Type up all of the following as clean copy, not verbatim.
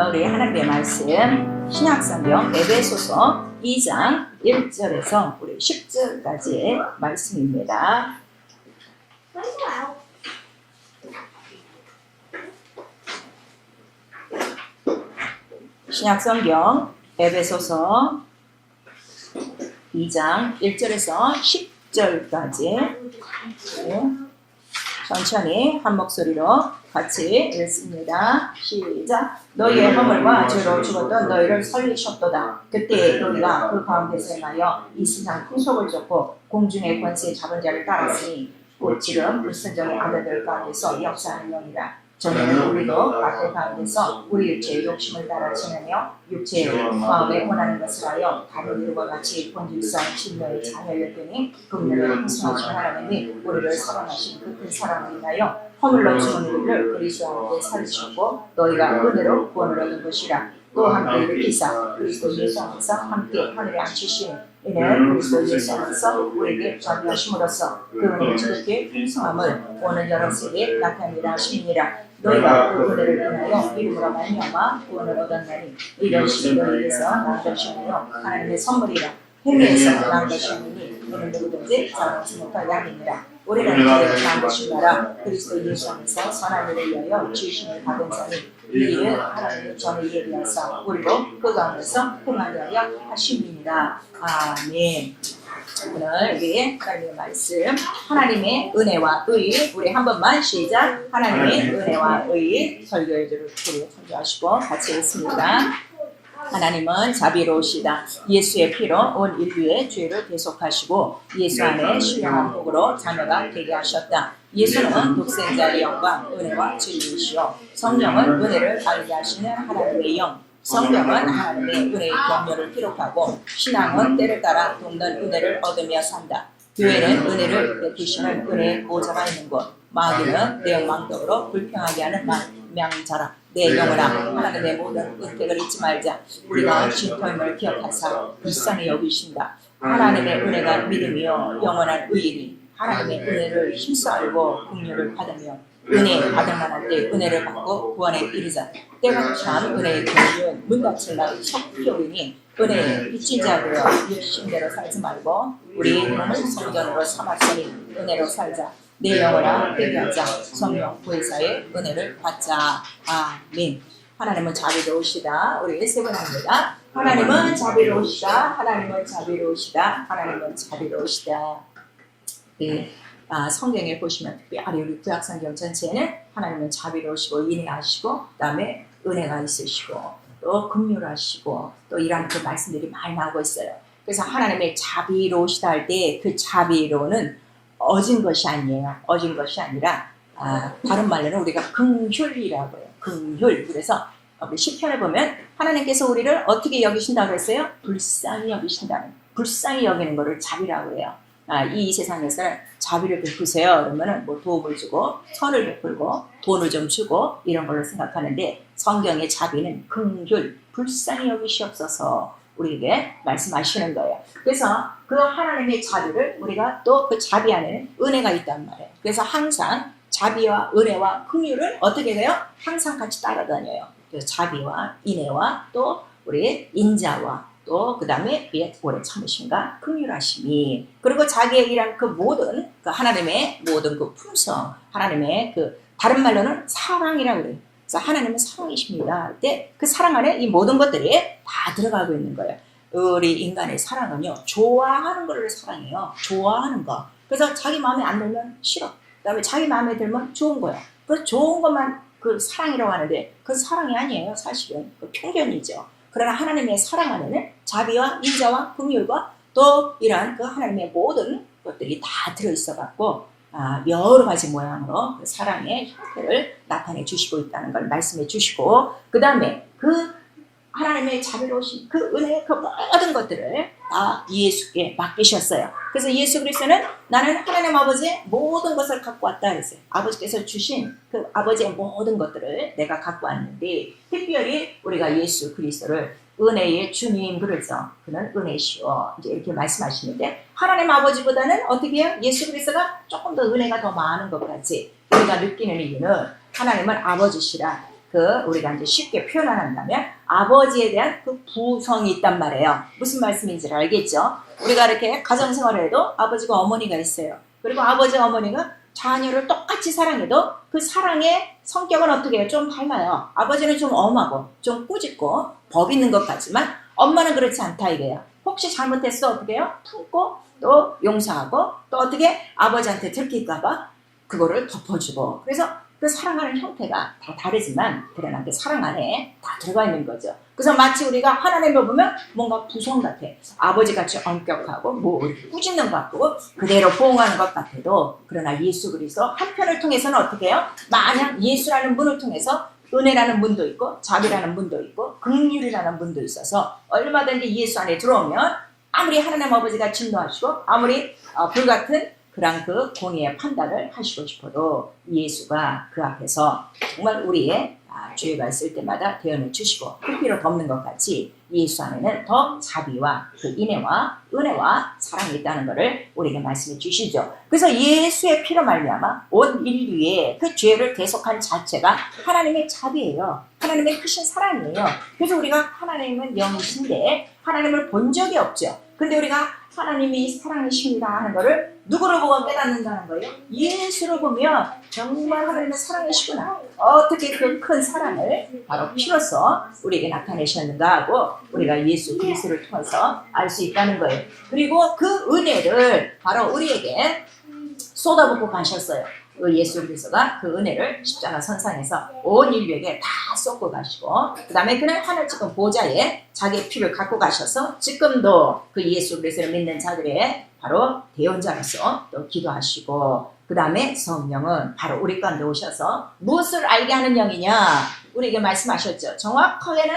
우리 하나님의 말씀 신약성경 에베소서 2장 1절에서 우리 10절까지의 말씀입니다. 신약성경 에베소서 2장 1절에서 10절까지 천천히 한 목소리로 같이 읽습니다. 시작. 너희의 허물과 죄로 죽었던 너희를 살리셨도다. 그때 너희가 그 가운데서 행하여 이 세상 풍속을 쫓고 공중의 권세 잡은 자를 따랐으니 곧 지금 불순종의 아들들 가운데서 역사하는 영이라. 전에는 우리도 앞에 가운데서 우리 육체의 욕심을 따라 지내며 육체의 마음에 원하는 것을 하여 다른 이들과 같이 본질상 진노의 자녀였더니 긍휼을 풍성하신 하나님이 우리를 사랑하신 그 큰 사랑을 인하여 허물로 죽은 우리를 그리스도와 함께 살리셨고 너희가 은혜로 구원을 얻은 것이라. 또 함께 일으키사 그리스도 예수 안에서 함께 하늘에 앉히시니 이는 그리스도 예수 안에서 우리에게 자비하심으로써 그 은혜의 지극히 풍성함을 오는 여러 세대에 나타내라 하심이니라. 너희가 그 은혜를 인하여 이름으로 말미암아 구원을 얻었나니 이런 시이 너희에게서 난 것이며 하나님의 선물이라. 행위에서 난 것이니 이는 누구든지 자랑하지 못하게 함이니라. 우리는 저희를 난 것이니라. 그리스도 예수 안에서 선한 일을 위하여 지으심을 받은 자니 이 일은 하나님이 전에 예비하사 우리로 그 가운데서 행하게 하여 하심이니라. 아멘. 오늘 우리 하나님의 말씀 하나님의 은혜와 의 우리 한 번만 시작. 하나님의 은혜와 의 설교의 줄을 참조하시고 같이 읽습니다. 하나님은 자비로우시다. 예수의 피로 온 인류의 죄를 대속하시고 예수 안에 신령한 복으로 자녀가 되게 하셨다. 예수는 독생자의 영광, 은혜와 진리이시오. 성령은 은혜를 알게 하시는 하나님의 영. 성경은 하나님의 은혜의 격려를 기록하고 신앙은 때를 따라 돕는 은혜를 얻으며 산다. 교회는 은혜를 베푸시는 은혜의 보좌가 있는 곳. 마귀는 내 영망덕으로 불평하게 하는 망자라. 내 영혼아 하나님의 모든 은택을 잊지 말자. 우리가 쉼터임을 기억하사 불쌍히 여기신다. 하나님의 은혜가 믿음이요 영원한 의인이 하나님의 은혜를 힘써 알고 긍휼을 받으며 은혜 받을 만한 때 은혜를 받고 구원에 이르자. 때가 참 은혜의 경륜 문 닫힐 날 석표이니 은혜의 빚진 자들여 육신대로 살지 말고 우리 몸을 성전으로 삼았으니 은혜로 살자. 내 영혼아 회개하자. 성령 보혜사의 은혜를 받자. 아멘. 하나님은 자비로우시다. 우리 세 번 합니다. 하나님은 자비로우시다. 하나님은 자비로우시다. 하나님은 자비로우시다. 네. 성경에 보시면 특별히 우리 구약성경 전체에는 하나님은 자비로우시고 인내하시고 그다음에 은혜가 있으시고 또 긍휼하시고 또 이런 그 말씀들이 많이 나오고 있어요. 그래서 하나님의 자비로우시다 할 때 그 자비로는 어진 것이 아니에요. 어진 것이 아니라 다른 말로는 우리가 긍휼이라고 해요. 긍휼. 그래서 우리 시편에 보면 하나님께서 우리를 어떻게 여기신다고 했어요? 불쌍히 여기신다는. 불쌍히 여기는 것을 자비라고 해요. 이 세상에서는 자비를 베푸세요. 그러면은 뭐 도움을 주고 선을 베풀고 돈을 좀 주고 이런 걸로 생각하는데 성경의 자비는 긍휼, 불쌍히 여기시옵소서 우리에게 말씀하시는 거예요. 그래서 그 하나님의 자비를 우리가 또 그 자비 안에는 은혜가 있단 말이에요. 그래서 항상 자비와 은혜와 긍휼은 어떻게 돼요? 항상 같이 따라다녀요. 그래서 자비와 인애와 또 우리 인자와 또 그 다음에 오래 참으심과 긍휼하심이 그리고 자기의 일한 그 모든 그 하나님의 모든 그 품성 하나님의 그 다른 말로는 사랑이라고 그래요. 그래서 하나님은 사랑이십니다 할 때 그 사랑 안에 이 모든 것들이 다 들어가고 있는 거예요. 우리 인간의 사랑은요 좋아하는 거를 사랑해요. 좋아하는 거. 그래서 자기 마음에 안 들면 싫어. 그 다음에 자기 마음에 들면 좋은 거야. 그 좋은 것만 그 사랑이라고 하는데 그 사랑이 아니에요. 사실은 그 편견이죠. 그러나 하나님의 사랑 안에는 자비와 인자와 긍휼과 또 이러한 그 하나님의 모든 것들이 다 들어있어 갖고 여러 가지 모양으로 그 사랑의 형태를 나타내 주시고 있다는 걸 말씀해 주시고 그 다음에 그 하나님의 자비로우신 그 은혜의 그 모든 것들을 다 예수께 맡기셨어요. 그래서 예수 그리스도는 나는 하나님 아버지의 모든 것을 갖고 왔다 그랬어요. 아버지께서 주신 그 아버지의 모든 것들을 내가 갖고 왔는데, 특별히 우리가 예수 그리스도를 은혜의 주님 그러죠. 그는 은혜시오. 이제 이렇게 말씀하시는데, 하나님 아버지보다는 어떻게 해요? 예수 그리스도가 조금 더 은혜가 더 많은 것 같이 우리가 느끼는 이유는, 하나님은 아버지시라. 우리가 이제 쉽게 표현한다면 아버지에 대한 그 부성이 있단 말이에요. 무슨 말씀인지 알겠죠? 우리가 이렇게 가정생활을 해도 아버지가 어머니가 있어요. 그리고 아버지 어머니가 자녀를 똑같이 사랑해도 그 사랑의 성격은 어떻게 해요? 좀 달라요. 아버지는 좀 엄하고 좀 꾸짖고 법 있는 것 같지만 엄마는 그렇지 않다 이게요. 혹시 잘못했어 어떻게 해요? 품고 또 용서하고 또 어떻게 아버지한테 들킬까봐 그거를 덮어주고, 그래서 그 사랑하는 형태가 다 다르지만 그러나 그 사랑 안에 다 들어가 있는 거죠. 그래서 마치 우리가 하나님을 보면 뭔가 부성 같아. 아버지같이 엄격하고 뭐 꾸짖는 것 같고 그대로 보응하는 것 같아도, 그러나 예수 그리스도 한편을 통해서는 어떻게 해요? 만약 예수라는 문을 통해서 은혜라는 문도 있고 자비라는 문도 있고 긍휼이라는 문도 있어서 얼마든지 예수 안에 들어오면 아무리 하나님 아버지가 진노하시고 아무리 불같은 그런 그 공의의 판단을 하시고 싶어도 예수가 그 앞에서 정말 우리의 죄가 있을 때마다 대언해 주시고 그 피로 덮는 것 같이 예수 안에는 더 자비와 그 인애와 은혜와 사랑이 있다는 것을 우리에게 말씀해 주시죠. 그래서 예수의 피로 말미암아 온 인류의 그 죄를 대속한 자체가 하나님의 자비예요. 하나님의 크신 사랑이에요. 그래서 우리가 하나님은 영이신데 하나님을 본 적이 없죠. 근데 우리가 하나님이 사랑이십니다 하는 것을 누구를 보고 깨닫는다는 거예요? 예수를 보면 정말 하나님의 사랑이시구나. 어떻게 그 큰 사랑을 바로 피로써 우리에게 나타내셨는가 하고 우리가 예수 그리스도를 통해서 알 수 있다는 거예요. 그리고 그 은혜를 바로 우리에게 쏟아붓고 가셨어요. 예수 그리스도가 그 은혜를 십자가 선상에서 온 인류에게 다 쏟고 가시고, 그 다음에 그는 하늘 지금 보좌에 자기의 피를 갖고 가셔서 지금도 그 예수 그리스도를 믿는 자들의 바로 대언자로서 또 기도하시고, 그 다음에 성령은 바로 우리 가운데 오셔서 무엇을 알게 하는 영이냐 우리에게 말씀하셨죠. 정확하게는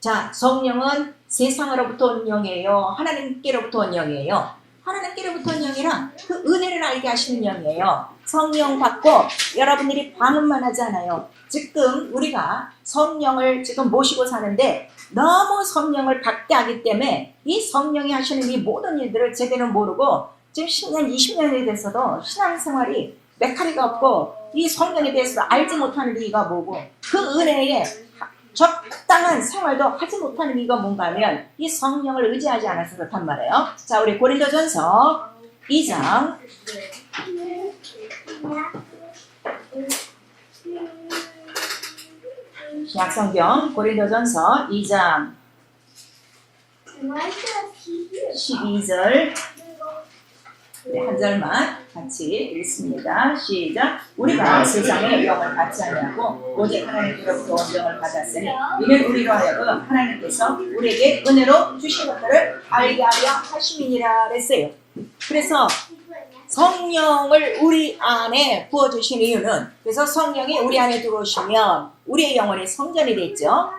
자, 성령은 세상으로부터 온 영이에요, 하나님께로부터 온 영이에요. 하나님께로부터 온 영이라 그 은혜를 알게 하시는 영이에요. 성령 받고 여러분들이 방언만 하지 않아요. 지금 우리가 성령을 지금 모시고 사는데 너무 성령을 박대하기 때문에 이 성령이 하시는 이 모든 일들을 제대로 모르고 지금 10년, 20년이 됐어도 신앙생활이 메카리가 없고 이 성령에 대해서 알지 못하는 이유가 뭐고, 그 은혜에 적당한 생활도 하지 못하는 이유가 뭔가 하면 이 성령을 의지하지 않아서 그렇단 말이에요. 자, 우리 고린도전서 2장 신약성경 고린도전서 2장 12절 한 절만 같이 읽습니다. 시작. 우리가 세상의 영을 받지 아니하고 오직 하나님께로부터 온전을 받았으니 이는 우리로 하여금 하나님께서 우리에게 은혜로 주신 것들을 알게 하려 하심이니라 그랬어요. 그래서 성령을 우리 안에 부어주신 이유는, 그래서 성령이 우리 안에 들어오시면 우리의 영혼이 성전이 됐죠.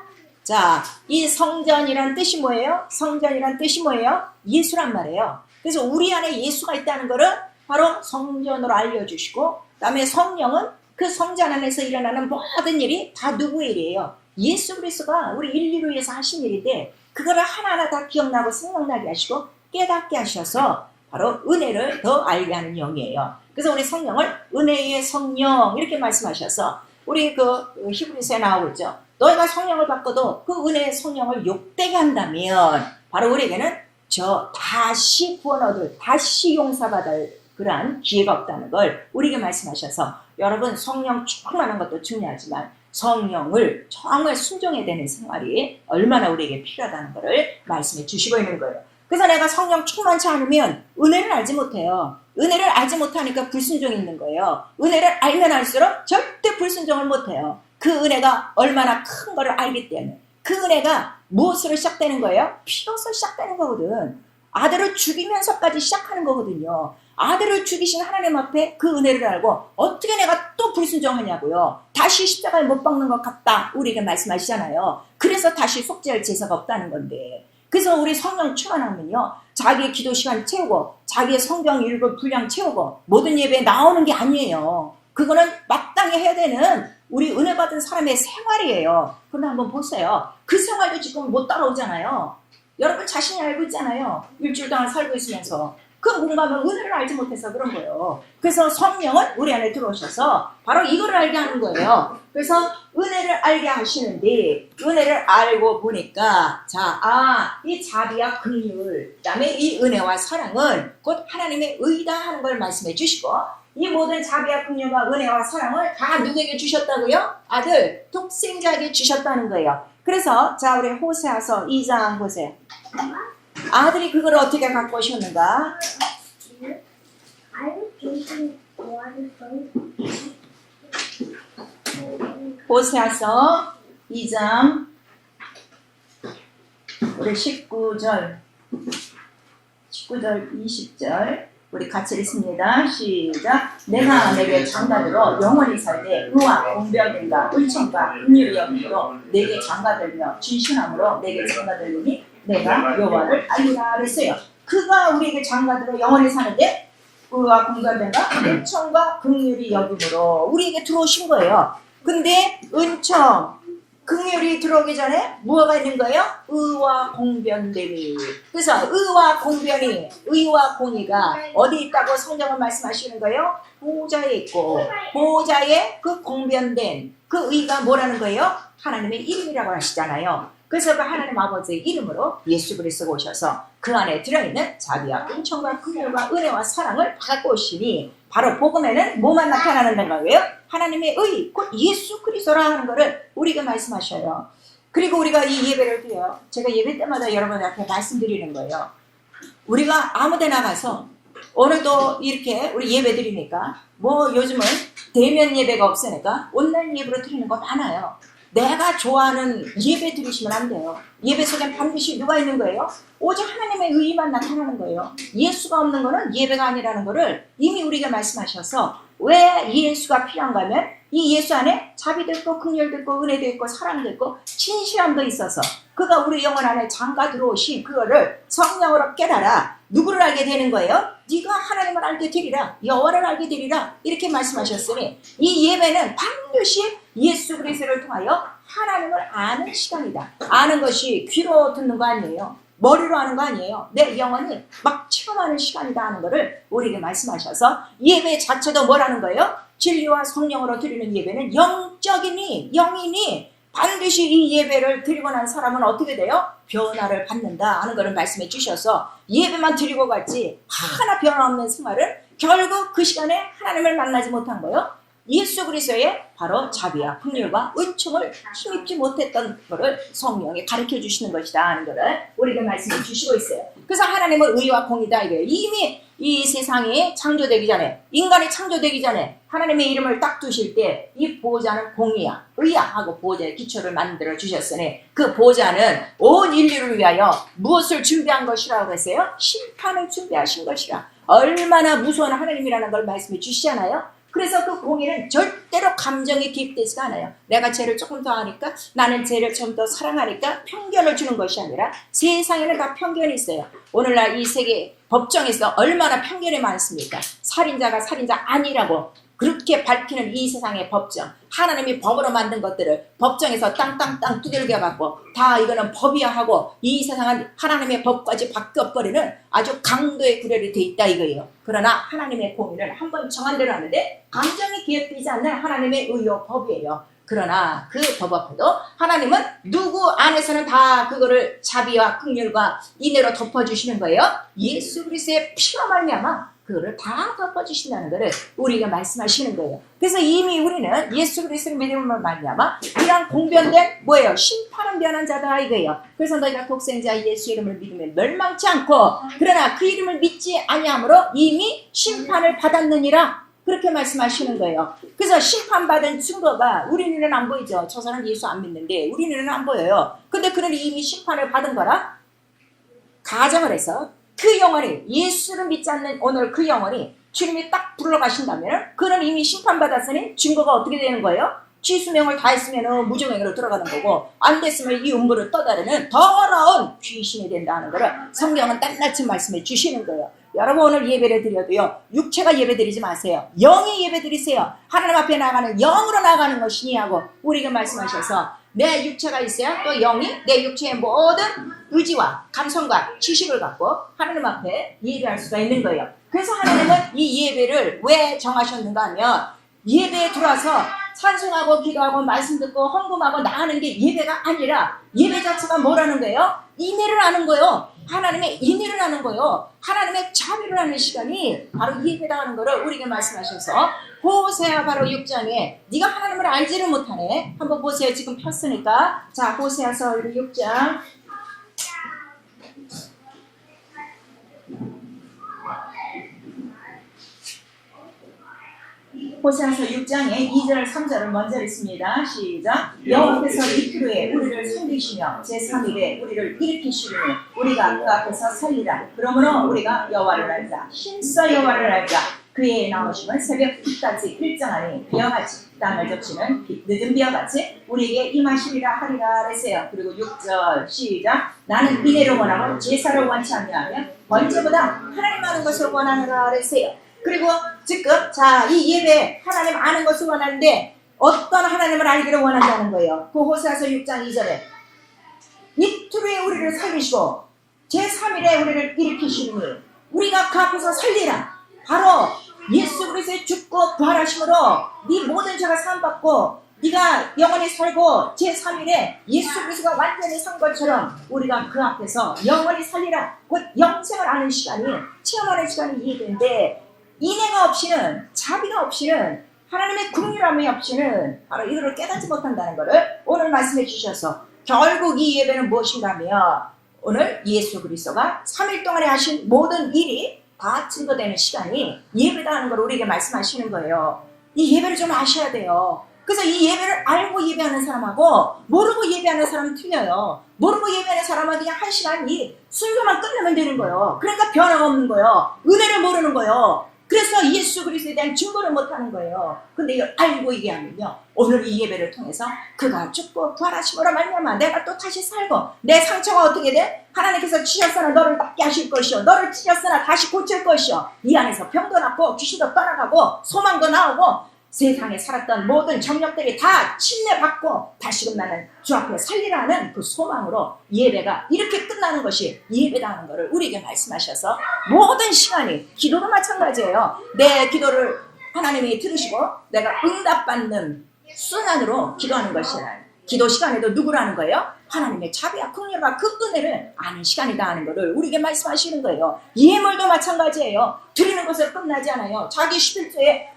자, 이 성전이란 뜻이 뭐예요? 성전이란 뜻이 뭐예요? 예수란 말이에요. 그래서 우리 안에 예수가 있다는 것을 바로 성전으로 알려주시고, 그 다음에 성령은 그 성전 안에서 일어나는 모든 일이 다 누구의 일이에요? 예수 그리스도가 우리 인류를 위해서 하신 일인데 그거를 하나하나 다 기억나고 생각나게 하시고 깨닫게 하셔서 바로 은혜를 더 알게 하는 영이에요. 그래서 우리 성령을 은혜의 성령 이렇게 말씀하셔서 우리 그 히브리서에 나오고 있죠. 너희가 성령을 받고도 그 은혜의 성령을 욕되게 한다면 바로 우리에게는 저 다시 구원 얻을, 다시 용서받을 그러한 기회가 없다는 걸 우리에게 말씀하셔서, 여러분 성령 충만한 것도 중요하지만 성령을 정말 순종해야 되는 생활이 얼마나 우리에게 필요하다는 것을 말씀해 주시고 있는 거예요. 그래서 내가 성령 충만치 않으면 은혜를 알지 못해요. 은혜를 알지 못하니까 불순종이 있는 거예요. 은혜를 알면 알수록 절대 불순종을 못해요. 그 은혜가 얼마나 큰 거를 알기 때문에. 그 은혜가 무엇으로 시작되는 거예요? 피로서 시작되는 거거든. 아들을 죽이면서까지 시작하는 거거든요. 아들을 죽이신 하나님 앞에 그 은혜를 알고 어떻게 내가 또 불순종하냐고요. 다시 십자가에 못 박는 것 같다 우리에게 말씀하시잖아요. 그래서 다시 속죄할 제사가 없다는 건데, 그래서 우리 성령 충만하면요, 자기의 기도 시간 채우고 자기의 성경 읽을 분량 채우고 모든 예배에 나오는 게 아니에요. 그거는 마땅히 해야 되는 우리 은혜 받은 사람의 생활이에요. 그런데 한번 보세요. 그 생활도 지금 못 따라오잖아요. 여러분 자신이 알고 있잖아요. 일주일 동안 살고 있으면서 그 뭔가는 은혜를 알지 못해서 그런 거예요. 그래서 성령은 우리 안에 들어오셔서 바로 이거를 알게 하는 거예요. 그래서 은혜를 알게 하시는데, 은혜를 알고 보니까 이 자비와 긍휼, 그다음에 이 은혜와 사랑은 곧 하나님의 의다 하는 걸 말씀해 주시고, 이 모든 자비와 긍휼과 은혜와 사랑을 다 누구에게 주셨다고요? 아들 독생자에게 주셨다는 거예요. 그래서 우리 호세아서 2장 보세요. 아들이 그걸 어떻게 갖고 오셨는가? 호세아서 2장 우리 19절 20절 우리 같이 읽습니다. 시작. 내가 내게 장가들어 영원히 살되 의와 공평함과 의청과 긍휼이 여김으로 내게 장가들며 진실함으로 내게 장가들으니 내가 여호와를 알리라 그랬어요. 그가 우리에게 장가들어 영원히 사는데 의와 공평함과 은총과 긍휼이 여김으로 우리에게 들어오신 거예요. 근데 은총, 긍휼이 들어오기 전에 뭐가 있는 거예요? 의와 공변됨이. 그래서 의와 공변이, 의와 공의가 어디 있다고 성경은 말씀하시는 거예요? 보호자에 있고, 보호자에 그 공변된 그 의가 뭐라는 거예요? 하나님의 이름이라고 하시잖아요. 그래서 그 하나님 아버지의 이름으로 예수 그리스도가 오셔서 그 안에 들어있는 자비와 은총과 긍휼과 은혜와 사랑을 갖고 오시니, 바로 복음에는 뭐만 나타나는 거예요? 하나님의 의, 곧 예수 그리스도라 하는 것을 우리가 말씀하셔요. 그리고 우리가 이 예배를 드려요. 제가 예배 때마다 여러분한테 말씀드리는 거예요. 우리가 아무 데나 가서 오늘도 이렇게 우리 예배 드리니까 요즘은 대면 예배가 없으니까 온라인 예배로 드리는 거 많아요. 내가 좋아하는 예배 드리시면 안 돼요. 예배 속엔 반드시 누가 있는 거예요? 오직 하나님의 의만 나타나는 거예요. 예수가 없는 거는 예배가 아니라는 거를 이미 우리가 말씀하셔서, 왜 예수가 필요한가 하면 이 예수 안에 자비도 있고 긍휼도 있고 은혜도 있고 사랑도 있고 진실함도 있어서 그가 우리 영혼 안에 장가 들어오신 그거를 성령으로 깨달아 누구를 알게 되는 거예요? 네가 하나님을 알게 되리라, 여호와를 알게 되리라, 이렇게 말씀하셨으니 이 예배는 반드시 예수 그리스도를 통하여 하나님을 아는 시간이다. 아는 것이 귀로 듣는 거 아니에요. 머리로 하는 거 아니에요. 내 영혼이 막 체험하는 시간이다 하는 것을 우리에게 말씀하셔서, 예배 자체도 뭐라는 거예요? 진리와 성령으로 드리는 예배는 영적이니 영이니 반드시 이 예배를 드리고 난 사람은 어떻게 돼요? 변화를 받는다 하는 것을 말씀해 주셔서, 예배만 드리고 갔지 하나 변화 없는 생활은 결국 그 시간에 하나님을 만나지 못한 거예요. 예수 그리스도의 바로 자비와 긍휼과 은총을 힘입지 못했던 것을 성령이 가르쳐 주시는 것이다 하는 것을 우리에게 말씀해 주시고 있어요. 그래서 하나님은 의와 공이다 이거예요. 이미 이 세상이 창조되기 전에, 인간이 창조되기 전에 하나님의 이름을 딱 두실 때 이 보호자는 공이야, 의야 하고 보호자의 기초를 만들어 주셨으니, 그 보호자는 온 인류를 위하여 무엇을 준비한 것이라고 했어요? 심판을 준비하신 것이라. 얼마나 무서운 하나님이라는 걸 말씀해 주시잖아요. 그래서 그 공의는 절대로 감정이 기입되지가 않아요. 내가 죄를 조금 더 하니까, 나는 죄를 좀 더 사랑하니까 편견을 주는 것이 아니라, 세상에는 다 편견이 있어요. 오늘날 이 세계 법정에서 얼마나 편견이 많습니까? 살인자가 살인자 아니라고 그렇게 밝히는 이 세상의 법정, 하나님이 법으로 만든 것들을 법정에서 땅땅땅 두들겨 갖고 다 이거는 법이야 하고 이 세상은 하나님의 법까지 바뀌어버리는 아주 강도의 구별이 돼 있다 이거예요. 그러나 하나님의 공의는 한번 정한 대로 하는데 감정이 기억되지 않는 하나님의 의요 법이에요. 그러나 그 법 앞에도 하나님은 누구 안에서는 다 그거를 자비와 긍휼과 인애로 덮어주시는 거예요. 예수 그리스도의 피로 말미암아 그거를 다 덮어주신다는 것을 우리가 말씀하시는 거예요. 그래서 이미 우리는 예수 그리스도를 믿음으로 말미암아 이런 공변된 뭐예요? 심판은 변한 자다 이거예요. 그래서 너희가 독생자 예수 이름을 믿으면 멸망치 않고, 그러나 그 이름을 믿지 아니함으로 이미 심판을 받았느니라, 그렇게 말씀하시는 거예요. 그래서 심판받은 증거가 우리 눈에는 안 보이죠. 저 사람은 예수 안 믿는데 우리 눈에는 안 보여요. 근데 그는 이미 심판을 받은 거라 가정을 해서 그 영혼이, 예수를 믿지 않는 오늘 그 영혼이 주님이 딱 불러가신다면 그는 이미 심판받았으니 증거가 어떻게 되는 거예요? 지수명을 다 했으면 무증행으로 들어가는 거고 안 됐으면 이 음부를 떠다니는 더러운 귀신이 된다는 거를 성경은 낱낱이 말씀해 주시는 거예요. 여러분 오늘 예배를 드려도요 육체가 예배 드리지 마세요. 영이 예배 드리세요. 하나님 앞에 나가는 영으로 나가는 것이니 하고 우리가 말씀하셔서 내 육체가 있어야 또 영이 내 육체의 모든 의지와 감성과 지식을 갖고 하나님 앞에 예배할 수가 있는 거예요. 그래서 하나님은 이 예배를 왜 정하셨는가 하면 예배에 들어와서 찬송하고 기도하고 말씀 듣고 헌금하고 나가는 게 예배가 아니라 예배 자체가 뭐라는 거예요? 인내를 하는 거예요. 하나님의 인내를 하는 거예요. 하나님의 자비를 하는 시간이 바로 예배다 하는 거를 우리에게 말씀하셔서 호세아 바로 6장에 네가 하나님을 알지를 못하네. 한번 보세요. 지금 폈으니까. 자, 호세아서 6장 호세아서 6장에 2절 3절을 먼저 읽습니다. 시작. 여호와께서 이틀후에 우리를 살리시며 제3일에 우리를 일으키시리니 우리가 그 앞에서 살리라. 그러므로 우리가 여호와를 알자. 힘써 여호와를 알자. 그의 나오심은 새벽 빛같이 일정하니 비와같이 땅을 적시는 늦은 비와같이 우리에게 임하시리라 하리라 그랬어요. 그리고 6절 시작. 나는 인애를 원하고 제사를 원치 아니하며 번제보다 하나님 아는 것을 원하노라 그랬어요. 그리고 지금 자, 이 예배 하나님 아는 것을 원하는데 어떤 하나님을 알기를 원한다는 거예요. 그 호세아서 6장 2절에 이틀 후에 우리를 살리시고 제3일에 우리를 일으키시니 우리가 그 앞에서 살리라. 바로 예수 그리스도의 죽고 부활하심으로 네 모든 죄가 사함받고 네가 영원히 살고 제3일에 예수 그리스도가 완전히 산 것처럼 우리가 그 앞에서 영원히 살리라. 곧 영생을 아는 시간이 체험하는 시간이 예배인데 인애가 없이는 자비가 없이는 하나님의 긍휼함이 없이는 바로 이거를 깨닫지 못한다는 것을 오늘 말씀해 주셔서 결국 이 예배는 무엇인가 하면 오늘 예수 그리스도가 3일 동안에 하신 모든 일이 다 증거되는 시간이 예배다 하는 걸 우리에게 말씀하시는 거예요. 이 예배를 좀 아셔야 돼요. 그래서 이 예배를 알고 예배하는 사람하고 모르고 예배하는 사람은 틀려요. 모르고 예배하는 사람은 그냥 한 시간 이 순서만 끝내면 되는 거예요. 그러니까 변화가 없는 거예요. 은혜를 모르는 거예요. 그래서 예수 그리스도에 대한 증거를 못하는 거예요. 근데 이걸 알고 얘기하면요 오늘 이 예배를 통해서 그가 죽고 부활하심으로 말미암아 내가 또 다시 살고 내 상처가 어떻게 돼? 하나님께서 치셨으나 너를 낫게 하실 것이요 너를 치셨으나 다시 고칠 것이요 이 안에서 병도 낫고 귀신도 떠나가고 소망도 나오고 세상에 살았던 모든 정력들이 다 침례받고 다시금 나는 주 앞에 살리라는 그 소망으로 예배가 이렇게 끝나는 것이 예배라는 것을 우리에게 말씀하셔서 모든 시간이 기도도 마찬가지예요. 내 기도를 하나님이 들으시고 내가 응답받는 순환으로 기도하는 것이라. 기도 시간에도 누구라는 거예요? 하나님의 자비와 긍휼과 그 은혜를 아는 시간이다 하는 것을 우리에게 말씀하시는 거예요. 예물도 마찬가지예요. 드리는 것으로 끝나지 않아요. 자기 11조에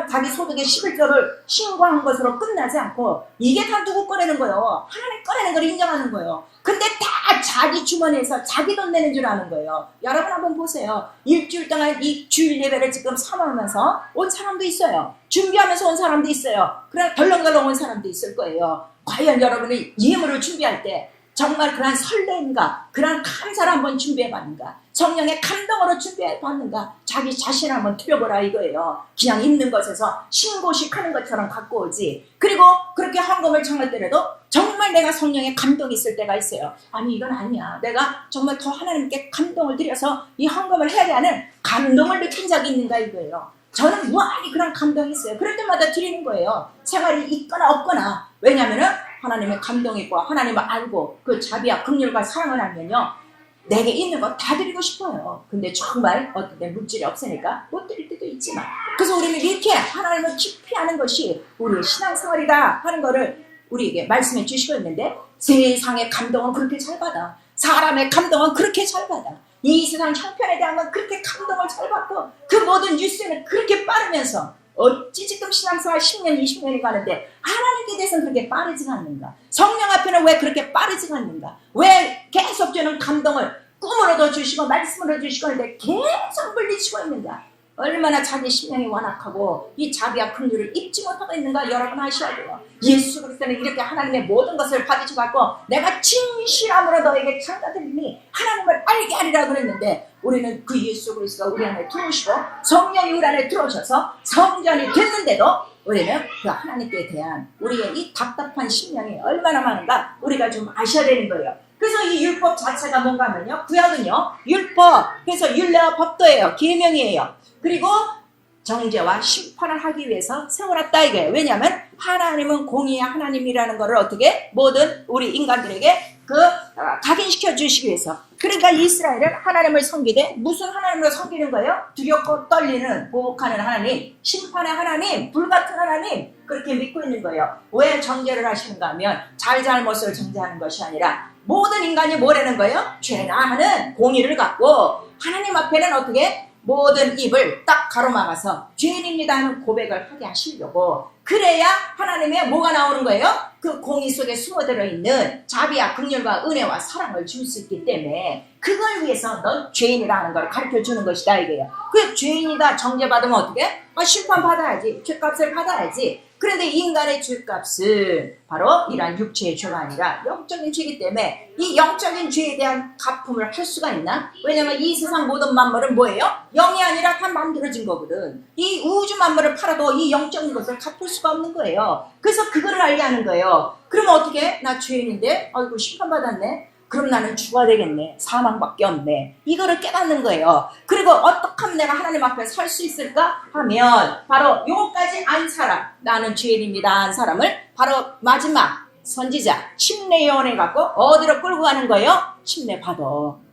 자기 소득의 11조를 신고한 것으로 끝나지 않고 이게 다 누구 꺼내는 거예요? 하나님 꺼내는 걸 인정하는 거예요. 근데 다 자기 주머니에서 자기 돈 내는 줄 아는 거예요. 여러분 한번 보세요. 일주일 동안 이 주일 예배를 지금 삼으면서 온 사람도 있어요. 준비하면서 온 사람도 있어요. 그냥 덜렁덜렁 온 사람도 있을 거예요. 과연 여러분이 예물을 준비할 때 정말 그런 설렘과 그런 감사를 한번 준비해봤는가? 성령의 감동으로 준비해봤는가? 자기 자신을 한번 투려보라 이거예요. 그냥 있는 것에서 신고식 하는 것처럼 갖고 오지. 그리고 그렇게 헌금을 청할 때라도 정말 내가 성령의 감동이 있을 때가 있어요. 아니 이건 아니야. 내가 정말 더 하나님께 감동을 드려서 이 헌금을 해야 하는 감동을 느낀 적이 있는가 이거예요. 저는 무한히 그런 감동이 있어요. 그럴 때마다 드리는 거예요. 생활이 있거나 없거나. 왜냐하면 하나님의 감동이 있고 하나님을 알고 그 자비와 긍휼과 사랑을 알면요 내게 있는 거 다 드리고 싶어요. 근데 정말 어떤 때 물질이 없으니까 못 드릴 때도 있지만 그래서 우리는 이렇게 하나님을 깊이 아는 것이 우리의 신앙생활이다 하는 거를 우리에게 말씀해 주시고 있는데 세상의 감동은 그렇게 잘 받아. 사람의 감동은 그렇게 잘 받아. 이 세상 형편에 대한 건 그렇게 감동을 잘 받고 그 모든 뉴스는 그렇게 빠르면서 어찌 지금 신앙생활 10년, 20년이 가는데 하나님께 대해서는 그렇게 빠르지가 않는가? 성령 앞에는 왜 그렇게 빠르지가 않는가? 왜 계속 주는 감동을 꿈으로도 주시고 말씀으로 주시고 하는데 계속 물리치고 있는가? 얼마나 자기 심령이 완악하고 이 자비와 긍휼을 입지 못하고 있는가 여러분 아셔야 돼요. 예수 그리스도는 이렇게 하나님의 모든 것을 받으셔갖고 내가 진실함으로 너에게 장가드리니 하나님을 알게 하리라 그랬는데 우리는 그 예수 그리스도가 우리 안에 들어오시고 성령이 우리 안에 들어오셔서 성전이 됐는데도 우리는 그 하나님께 대한 우리의 이 답답한 심령이 얼마나 많은가 우리가 좀 아셔야 되는 거예요. 그래서 이 율법 자체가 뭔가 하면요, 구약은요 율법, 그래서 율례와 법도예요. 계명이에요. 그리고 정죄와 심판을 하기 위해서 세워놨다 이거예요. 왜냐하면 하나님은 공의의 하나님이라는 것을 어떻게 모든 우리 인간들에게 각인시켜 주시기 위해서. 그러니까 이스라엘은 하나님을 섬기되 무슨 하나님을 섬기는 거예요? 두렵고 떨리는 보복하는 하나님, 심판의 하나님, 불같은 하나님, 그렇게 믿고 있는 거예요. 왜 정죄를 하시는가 하면 잘잘못을 정죄하는 것이 아니라 모든 인간이 뭐라는 거예요? 죄나 하는 공의를 갖고 하나님 앞에는 어떻게 모든 입을 딱 가로막아서 죄인입니다 하는 고백을 하게 하시려고. 그래야 하나님의 뭐가 나오는 거예요? 그 공의 속에 숨어들어 있는 자비와 긍휼과 은혜와 사랑을 줄 수 있기 때문에 그걸 위해서 넌 죄인이라는 걸 가르쳐 주는 것이다 이거예요. 그 죄인이다 정죄받으면 어떻게? 심판받아야지, 죄값을 받아야지. 그런데 인간의 죄값은 바로 이러한 육체의 죄가 아니라 영적인 죄이기 때문에 이 영적인 죄에 대한 갚음을 할 수가 있나? 왜냐면 이 세상 모든 만물은 뭐예요? 영이 아니라 다 만들어진 거거든. 이 우주 만물을 팔아도 이 영적인 것을 갚을 수가 없는 거예요. 그래서 그거를 알게 하는 거예요. 그러면 어떻게? 나 죄인인데? 아이고 심판받았네? 그럼 나는 죽어야 되겠네. 사망밖에 없네. 이거를 깨닫는 거예요. 그리고 어떻게 하면 내가 하나님 앞에 설 수 있을까 하면 바로 요거까지 안 사람, 나는 죄인입니다 한 사람을 바로 마지막 선지자 침례요한에 갖고 어디로 끌고 가는 거예요? 침례받아.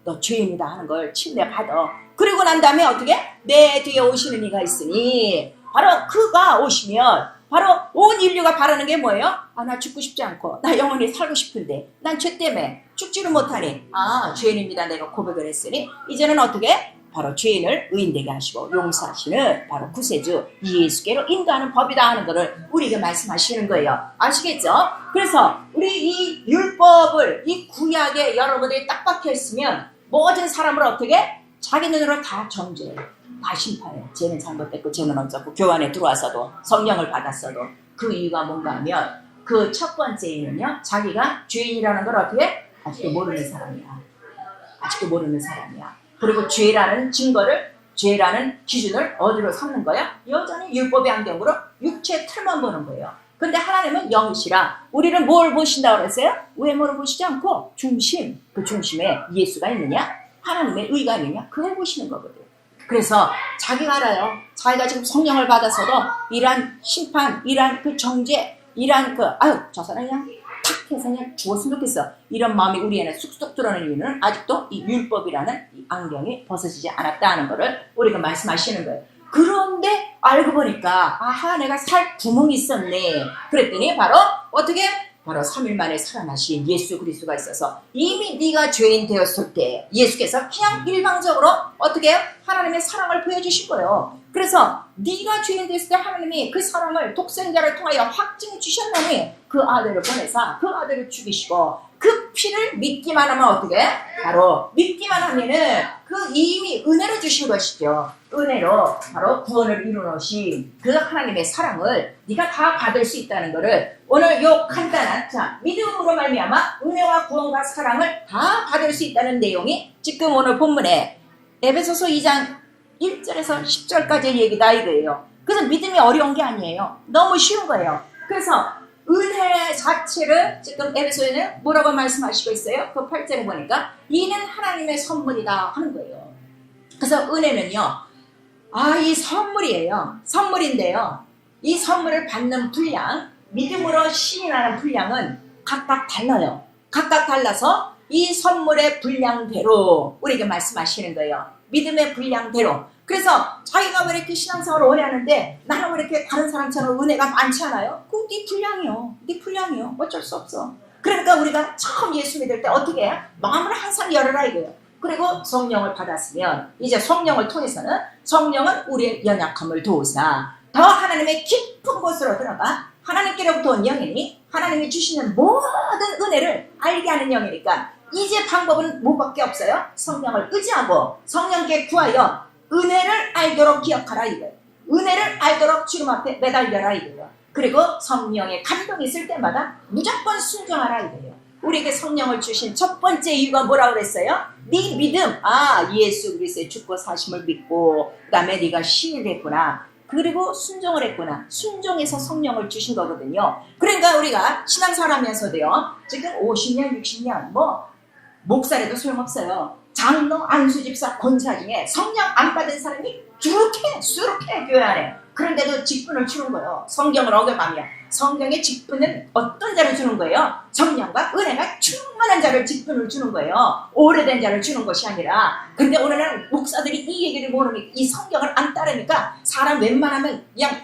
너 죄인이다 하는 걸 침례받아. 그리고 난 다음에 어떻게? 내 뒤에 오시는 이가 있으니 바로 그가 오시면 바로 온 인류가 바라는 게 뭐예요? 나 죽고 싶지 않고 나 영원히 살고 싶은데 난 죄 때문에 죽지를 못하니 죄인입니다 내가 고백을 했으니 이제는 어떻게? 바로 죄인을 의인되게 하시고 용서하시는 바로 구세주 예수께로 인도하는 법이다 하는 것을 우리에게 말씀하시는 거예요. 아시겠죠? 그래서 우리 이 율법을 이 구약에 여러분들이 딱 박혀 있으면 모든 사람을 어떻게? 자기 눈으로 다 정죄해요. 다 심판해. 쟤는 잘못됐고 쟤는 어쩌고 교회 안에 들어와서도 성령을 받았어도 그 이유가 뭔가 하면 그 첫 번째는요 자기가 죄인이라는 걸 어떻게? 아직도 모르는 사람이야. 아직도 모르는 사람이야. 그리고 죄라는 증거를 죄라는 기준을 어디로 삼는 거야? 여전히 율법의 안경으로 육체의 틀만 보는 거예요. 근데 하나님은 영이시라 우리를 뭘 보신다고 그랬어요? 외모를 보시지 않고 중심, 그 중심에 예수가 있느냐? 하나님의 의가 있느냐? 그걸 보시는 거거든. 그래서 자기가 알아요. 자기가 지금 성령을 받아서도 이러한 심판, 이러한 그 정죄, 이러한 저 사람 그냥 탁 해서 그냥 죽었으면 좋겠어. 이런 마음이 우리 안에 쑥쑥 드러나는 이유는 아직도 이 율법이라는 이 안경이 벗어지지 않았다는 것을 우리가 말씀하시는 거예요. 그런데 알고 보니까 내가 살 구멍이 있었네. 그랬더니 바로 어떻게? 바로 3일 만에 살아나신 예수 그리스도가 있어서 이미 네가 죄인 되었을 때 예수께서 그냥 일방적으로 어떻게 해요? 하나님의 사랑을 보여주신 거예요. 그래서 네가 죄인 됐을 때 하나님이 그 사랑을 독생자를 통하여 확증해 주셨나니 그 아들을 보내사 그 아들을 죽이시고 그 피를 믿기만 하면 어떻게? 바로 믿기만 하면은 그 이미 은혜로 주신 것이죠. 은혜로 바로 구원을 이루어신 그 하나님의 사랑을 네가 다 받을 수 있다는 것을 오늘 요 간단한 믿음으로 말미암아 은혜와 구원과 사랑을 다 받을 수 있다는 내용이 지금 오늘 본문에 에베소서 2장 1절에서 10절까지의 얘기다 이거예요. 그래서 믿음이 어려운 게 아니에요. 너무 쉬운 거예요. 그래서 은혜 자체를 지금 에베소에는 뭐라고 말씀하시고 있어요? 그 8절에 보니까 이는 하나님의 선물이다 하는 거예요. 그래서 은혜는요 이 선물이에요. 선물인데요 이 선물을 받는 분량, 믿음으로 신인하는 분량은 각각 달라요. 각각 달라서 이 선물의 분량대로 우리에게 말씀하시는 거예요. 믿음의 분량대로. 그래서 자기가 왜 이렇게 신앙생활을 오래 하는데 나는 왜 이렇게 다른 사람처럼 은혜가 많지 않아요? 그거 네 분량이요. 네 분량이요. 어쩔 수 없어. 그러니까 우리가 처음 예수 믿을 때 어떻게 해요? 마음을 항상 열어라 이거예요. 그리고 성령을 받았으면 이제 성령을 통해서는 성령은 우리의 연약함을 도우사 더 하나님의 깊은 곳으로 들어가 하나님께로부터 온 영이니 하나님이 주시는 모든 은혜를 알게 하는 영이니까 이제 방법은 뭐밖에 없어요? 성령을 의지하고 성령께 구하여 은혜를 알도록 기억하라 이거예요. 은혜를 알도록 주님 앞에 매달려라 이거예요. 그리고 성령의 감동이 있을 때마다 무조건 순종하라 이거예요. 우리에게 성령을 주신 첫 번째 이유가 뭐라고 그랬어요? 네 믿음, 예수 그리스도의 죽고 사심을 믿고 그 다음에 네가 시인했구나. 그리고 순종을 했구나. 순종해서 성령을 주신 거거든요. 그러니까 우리가 신앙생활하면서도요. 지금 50년, 60년 목사래도 소용없어요. 장로, 안수집사, 권사 중에 성령 안 받은 사람이 수룩해 교회 안에. 그런데도 직분을 주는 거예요. 성경을 어겨가며. 성경의 직분은 어떤 자를 주는 거예요? 성령과 은혜가 충만한 자를 직분을 주는 거예요. 오래된 자를 주는 것이 아니라. 근데 오늘은 목사들이 이 얘기를 모르니까, 이 성경을 안 따르니까 사람 웬만하면 그냥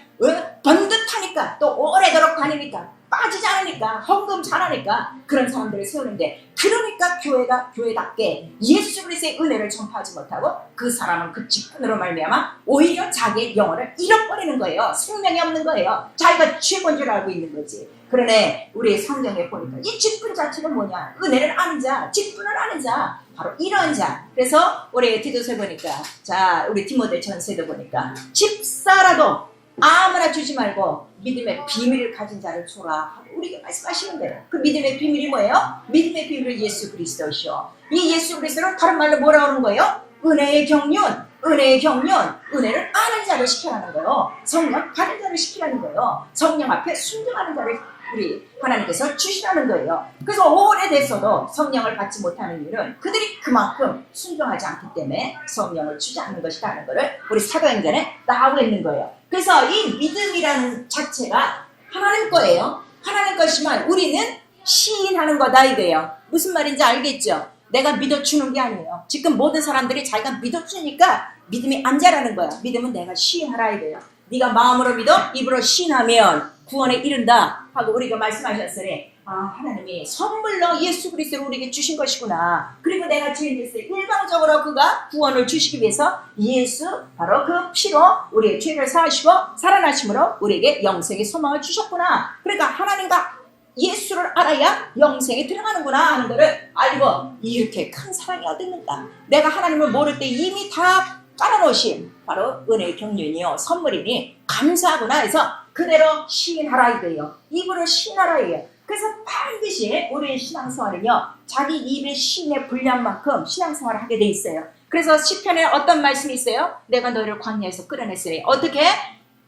번듯하니까, 또 오래도록 다니니까, 빠지지 않으니까, 헌금 잘하니까 그런 사람들을 세우는데, 그러니까 교회가 교회답게 예수 그리스도의 은혜를 전파하지 못하고 그 사람은 그 직분으로 말미암아 오히려 자기의 영혼을 잃어버리는 거예요. 생명이 없는 거예요. 자기가 최고인 줄 알고 있는 거지. 그러네 우리 성경에 보니까 이 직분 자체가 뭐냐? 은혜를 아는 자, 직분을 아는 자, 바로 이런 자. 그래서 우리 디도서 보니까, 자 우리 디모데 전서에도 보니까 집사라도 아무나 주지 말고 믿음의 비밀을 가진 자를 줘라. 우리가 말씀하시는 대로. 그 믿음의 비밀이 뭐예요? 믿음의 비밀은 예수 그리스도시오. 이 예수 그리스도는 다른 말로 뭐라 그러는 거예요? 은혜의 경륜, 은혜를 아는 자를 시켜라는 거예요. 성령 받은 자를 시키라는 거예요. 성령 앞에 순종하는 자를 우리 하나님께서 주시라는 거예요. 그래서 오래됐어도 성령을 받지 못하는 이유는 그들이 그만큼 순종하지 않기 때문에 성령을 주지 않는 것이라는 것을 우리 사도행전에 나오고 있는 거예요. 그래서 이 믿음이라는 자체가 하나님 거예요. 하나님 것이지만 우리는 시인하는 거다 이거예요. 무슨 말인지 알겠죠? 내가 믿어주는 게 아니에요. 지금 모든 사람들이 자기가 믿어주니까 믿음이 안 자라는 거야. 믿음은 내가 시인하라 이거예요. 네가 마음으로 믿어 입으로 시인하면 구원에 이른다 하고 우리가 말씀하셨으니, 하나님이 선물로 예수 그리스도를 우리에게 주신 것이구나. 그리고 내가 죄인됐을 때 일방적으로 그가 구원을 주시기 위해서 예수 바로 그 피로 우리의 죄를 사하시고 살아나심으로 우리에게 영생의 소망을 주셨구나. 그러니까 하나님과 예수를 알아야 영생에 들어가는구나 하는 것을 알고, 이렇게 큰 사랑이 어딨는가. 내가 하나님을 모를 때 이미 다 깔아놓으신 바로 은혜의 경륜이요 선물이니 감사하구나 해서 그대로 시인하라 이거예요. 입으로 시인하라 이거예요. 그래서 반드시 우리의 신앙생활은요 자기 입의 시인의 분량만큼 신앙생활을 하게 돼 있어요. 그래서 시편에 어떤 말씀이 있어요? 내가 너희를 광야에서 끌어냈으니 어떻게?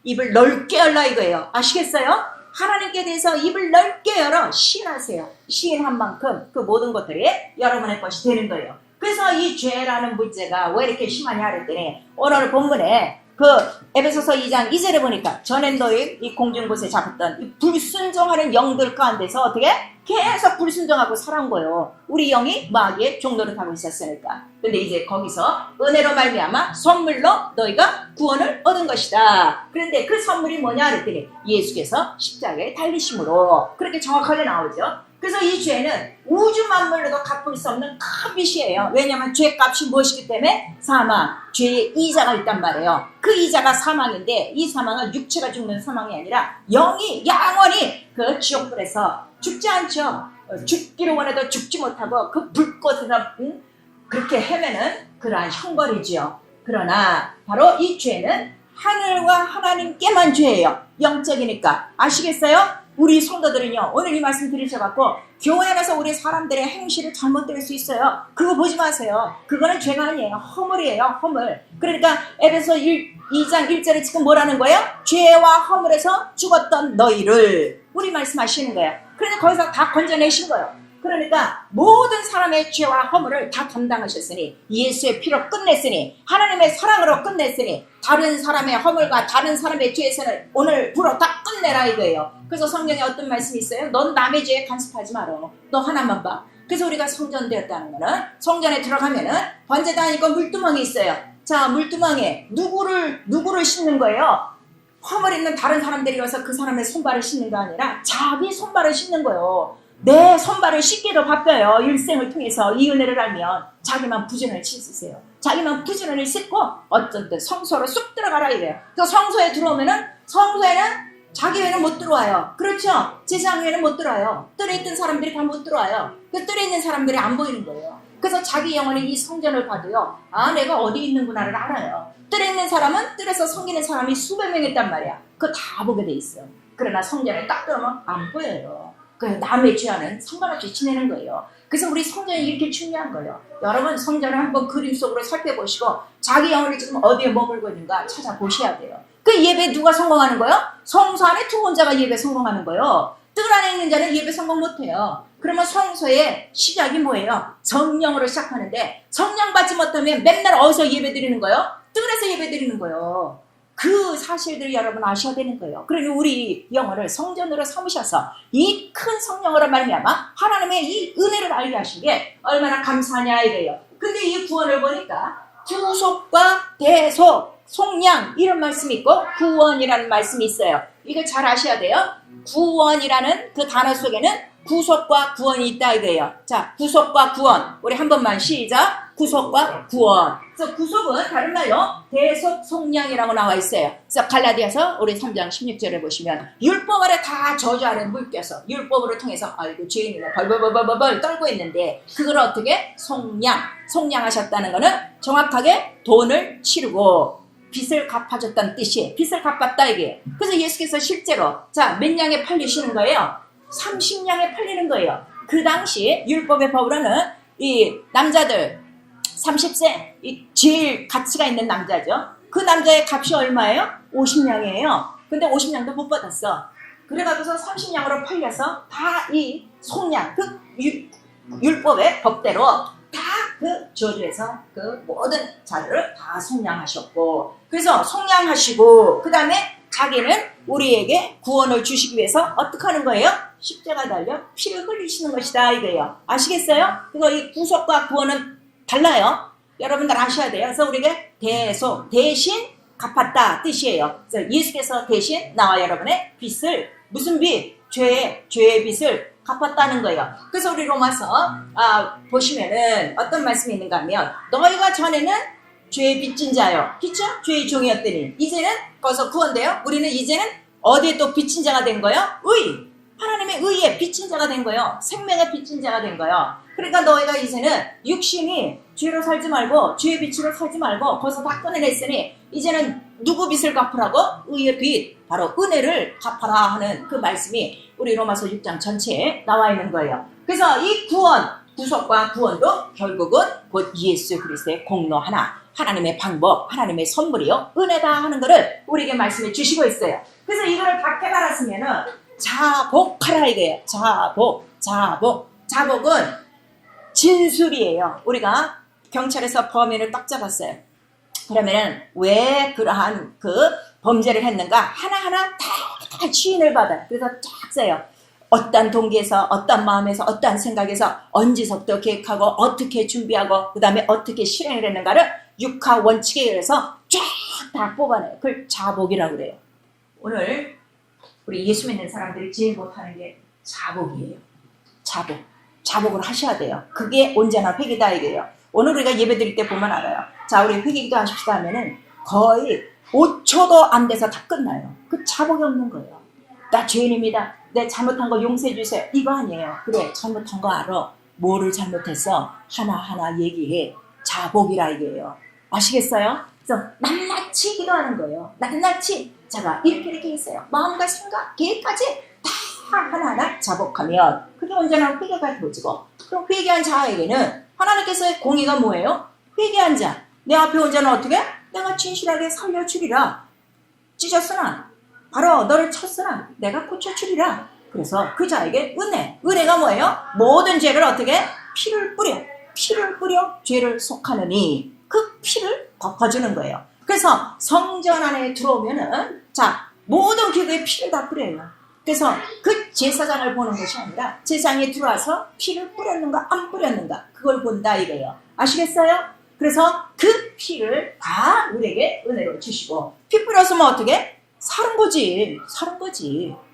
입을 넓게 열라 이거예요. 아시겠어요? 하나님께 대해서 입을 넓게 열어 시인하세요. 시인한 만큼 그 모든 것들이 여러분의 것이 되는 거예요. 그래서 이 죄라는 문제가 왜 이렇게 심하냐 그랬더니 오늘 본문에 그 에베소서 2장 2절에 보니까 전에 너희 이 공중곳에 잡았던 이 불순종하는 영들 가운데서 어떻게 계속 불순종하고 살아온 거예요. 우리 영이 마귀의 종노릇 하고 있었으니까. 근데 이제 거기서 은혜로 말미암아 선물로 너희가 구원을 얻은 것이다. 그런데 그 선물이 뭐냐 그랬더니 예수께서 십자가에 달리심으로 그렇게 정확하게 나오죠. 그래서 이 죄는 우주 만물로도 갚을 수 없는 큰 빚이에요. 왜냐하면 죄값이 무엇이기 때문에? 사망, 죄의 이자가 있단 말이에요. 그 이자가 사망인데 이 사망은 육체가 죽는 사망이 아니라 영이 영원히 그 지옥불에서 죽지 않죠. 죽기를 원해도 죽지 못하고 그 불꽃에서 그렇게 헤매는 그러한 형벌이지요. 그러나 바로 이 죄는 하늘과 하나님께만 죄예요. 영적이니까. 아시겠어요? 우리 성도들은요 오늘 이 말씀 들으셔갖고 교회 안에서 우리 사람들의 행실을 잘못 들을 수 있어요. 그거 보지 마세요. 그거는 죄가 아니에요. 허물이에요. 허물. 그러니까 에베소 2장 1절에 지금 뭐라는 거예요? 죄와 허물에서 죽었던 너희를 우리 말씀하시는 거예요. 그래서 거기서 다 건져내신 거예요. 그러니까 모든 사람의 죄와 허물을 다 담당하셨으니 예수의 피로 끝냈으니 하나님의 사랑으로 끝냈으니 다른 사람의 허물과 다른 사람의 죄에서는 오늘부로 다 끝내라 이거예요. 그래서 성경에 어떤 말씀이 있어요? 넌 남의 죄에 간섭하지 마라. 너 하나만 봐. 그래서 우리가 성전되었다는 거는 성전에 들어가면은 번제단 있고 물두멍이 있어요. 자, 물두멍에 누구를 씻는 거예요? 허물 있는 다른 사람들이 와서 그 사람의 손발을 씻는 거 아니라 자기 손발을 씻는 거예요. 내 손발을 씻기도 바빠요. 일생을 통해서 이 은혜를 알면 자기만 부지런히 씻으세요. 자기만 부지런히 씻고 어떤 때 성소로 쑥 들어가라 이래요. 그 성소에 들어오면은 성소에는 자기 외에는 못 들어와요. 그렇죠? 제사장 외에는 못 들어와요. 뜰에 있던 사람들이 다 못 들어와요. 그 뜰에 있는 사람들이 안 보이는 거예요. 그래서 자기 영혼이 이 성전을 봐도요, 아, 내가 어디 있는구나를 알아요. 뜰에 있는 사람은 뜰에서 섬기는 사람이 수백 명 있단 말이야. 그거 다 보게 돼 있어요. 그러나 성전에 딱 들어오면 안 보여요. 그래서 남의 죄와는 상관없이 지내는 거예요. 그래서 우리 성전이 이렇게 중요한 거예요. 여러분 성전을 한번 그림 속으로 살펴보시고 자기 영혼이 지금 어디에 머물고 있는가 찾아보셔야 돼요. 그 예배 누가 성공하는 거예요? 성소 안에 두 혼자가 예배 성공하는 거예요. 뜰 안에 있는 자는 예배 성공 못해요. 그러면 성소의 시작이 뭐예요? 성령으로 시작하는데 성령 받지 못하면 맨날 어디서 예배 드리는 거예요? 뜰에서 예배 드리는 거예요. 그 사실들을 여러분 아셔야 되는 거예요. 그러니 우리 영혼을 성전으로 삼으셔서 이 큰 성령으로 말미암아 하나님의 이 은혜를 알게 하신 게 얼마나 감사하냐 이래요. 근데 이 구원을 보니까 구속과 대속, 속량 이런 말씀이 있고 구원이라는 말씀이 있어요. 이거 잘 아셔야 돼요. 구원이라는 그 단어 속에는 구속과 구원이 있다 이거예요. 자, 구속과 구원. 우리 한 번만 시작. 구속과 구원. 그래서 구속은 다른 말로 대속, 속량이라고 나와 있어요. 그래서 갈라디아서 우리 3장 16절에 보시면 율법 아래 다 저주 아래 물겨서 율법으로 통해서 아이고 죄인이네 벌벌벌벌벌 떨고 있는데 그걸 어떻게? 속량하셨다는 거는 정확하게 돈을 치르고 빚을 갚아줬다는 뜻이에요. 빚을 갚았다 이게. 그래서 예수께서 실제로 자, 몇 냥에 팔리시는 거예요? 30냥에 팔리는 거예요. 그 당시 율법의 법으로는 이 남자들 30세 이 제일 가치가 있는 남자죠. 그 남자의 값이 얼마예요? 50냥이에요. 근데 50냥도 못 받았어. 그래가지고서 30냥으로 팔려서 다 이 속량 그 율법의 법대로 다 그 저주에서 그 모든 자들을 다 속량하셨고 그래서 속량하시고 그 다음에 자기는 우리에게 구원을 주시기 위해서 어떻게 하는 거예요? 십자가 달려 피를 흘리시는 것이다 이거예요. 아시겠어요? 그래서 이 구속과 구원은 달라요. 여러분들 아셔야 돼요. 그래서 우리에게 대속, 대신 갚았다 뜻이에요. 그래서 예수께서 대신 나와 여러분의 빚을 무슨 빚? 죄의 빚을 갚았다는 거예요. 그래서 우리 로마서 보시면은 어떤 말씀이 있는가 하면 너희가 전에는 죄의 빚진 자요. 그쵸? 죄의 종이었더니 이제는 거기서 구원돼요. 우리는 이제는 어디에 또 빚진 자가 된 거예요? 하나님의 의에 빚진 자가 된 거예요. 생명의 빚진 자가 된 거예요. 그러니까 너희가 이제는 육신이 죄로 살지 말고 죄의 빚으로 살지 말고 거기서 다 끊어냈으니 이제는 누구 빚을 갚으라고? 의의 빚, 바로 은혜를 갚아라 하는 그 말씀이 우리 로마서 6장 전체에 나와 있는 거예요. 그래서 이 구원, 구속과 구원도 결국은 곧 예수 그리스도의 공로 하나님의 방법, 하나님의 선물이요 은혜다 하는 것을 우리에게 말씀해 주시고 있어요. 그래서 이거를 다 깨달았으면은 자복하라 이거예요. 자복은 진술이에요. 우리가 경찰에서 범인을 딱 잡았어요. 그러면은 왜 그러한 그 범죄를 했는가 하나하나 다 시인을 받아요. 그래서 쫙 써요. 어떤 동기에서 어떤 마음에서 어떤 생각에서 언제서부터 계획하고 어떻게 준비하고 그 다음에 어떻게 실행을 했는가를 육하 원칙에 의해서 쫙 다 뽑아내요. 그걸 자복이라고 그래요. 오늘 우리 예수 믿는 사람들이 제일 못하는 게 자복이에요. 자복을 하셔야 돼요. 그게 온전한 회개다 이게요. 오늘 우리가 예배 드릴 때 보면 알아요. 자, 우리 회개기도 하십시다 하면은 거의 5초도 안 돼서 다 끝나요. 그 자복이 없는 거예요. 나 죄인입니다. 내 잘못한 거 용서해 주세요. 이거 아니에요. 그래, 잘못한 거 알아. 뭐를 잘못했어? 하나하나 얘기해. 자복이라 이게요. 아시겠어요? 그래서 낱낱이 기도하는 거예요. 낱낱이. 제가 이렇게 있어요. 마음과 생각, 계획까지 다 하나하나 자복하면 그게 온전한 회개가 되어지고 그럼 회개한 자에게는 하나님께서의 공의가 뭐예요? 회개한 자. 내 앞에 온 자는 어떻게? 내가 진실하게 살려주리라. 찢었으나 바로 너를 쳤으나 내가 고쳐주리라. 그래서 그 자에게 은혜가 뭐예요? 모든 죄를 어떻게? 피를 뿌려 죄를 속하느니 그 피를 덮어주는 거예요. 그래서 성전 안에 들어오면은 자 모든 교회에 피를 다 뿌려요. 그래서 그 제사장을 보는 것이 아니라 제사장에 들어와서 피를 뿌렸는가 안 뿌렸는가 그걸 본다 이거예요. 아시겠어요? 그래서 그 피를 다 우리에게 은혜로 주시고 피 뿌렸으면 어떻게? 사는 거지.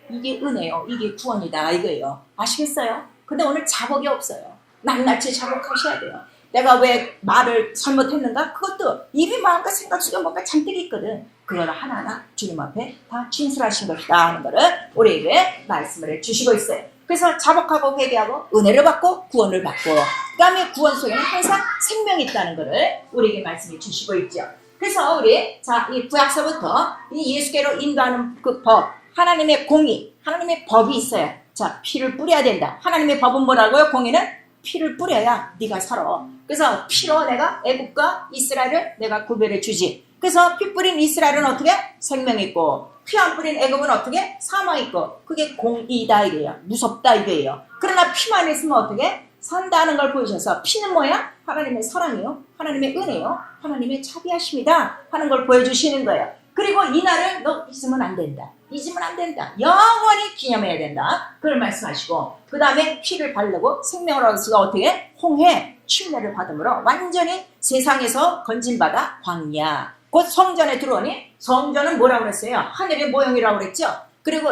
이게 은혜요. 이게 구원이다 이거예요. 아시겠어요? 근데 오늘 자복이 없어요. 낱낱이 자복하셔야 돼요. 내가 왜 말을 잘못했는가? 그것도 입이 마음과 생각 속에 뭔가 잔뜩 있거든. 그걸 하나하나 주님 앞에 다 진술하신 것이다 하는 거를 우리에게 말씀을 해주시고 있어요. 그래서 자복하고 회개하고 은혜를 받고 구원을 받고 그 다음에 구원 속에는 항상 생명이 있다는 것을 우리에게 말씀해 주시고 있죠. 그래서 우리 이 구약서부터 이 예수께로 인도하는 그 법, 하나님의 공의, 하나님의 법이 있어요. 자, 피를 뿌려야 된다. 하나님의 법은 뭐라고요? 공의는 피를 뿌려야 네가 살아. 그래서 피로 내가 애국과 이스라엘을 내가 구별해 주지. 그래서 피 뿌린 이스라엘은 어떻게? 생명이 있고 피 안 뿌린 애굽은 어떻게? 사망이 있고 그게 공의다 이거예요. 무섭다 이거예요. 그러나 피만 있으면 어떻게? 산다는 걸 보여줘서 피는 뭐야? 하나님의 사랑이요. 하나님의 은혜요. 하나님의 자비하심이다 하는 걸 보여주시는 거예요. 그리고 이 날을 너 잊으면 안 된다. 잊으면 안 된다. 영원히 기념해야 된다. 그걸 말씀하시고 그 다음에 피를 바르고 생명을 얻어서 어떻게? 홍해 침례를 받음으로 완전히 세상에서 건진받아 광야 곧 성전에 들어오니 성전은 뭐라고 그랬어요? 하늘의 모형이라고 그랬죠. 그리고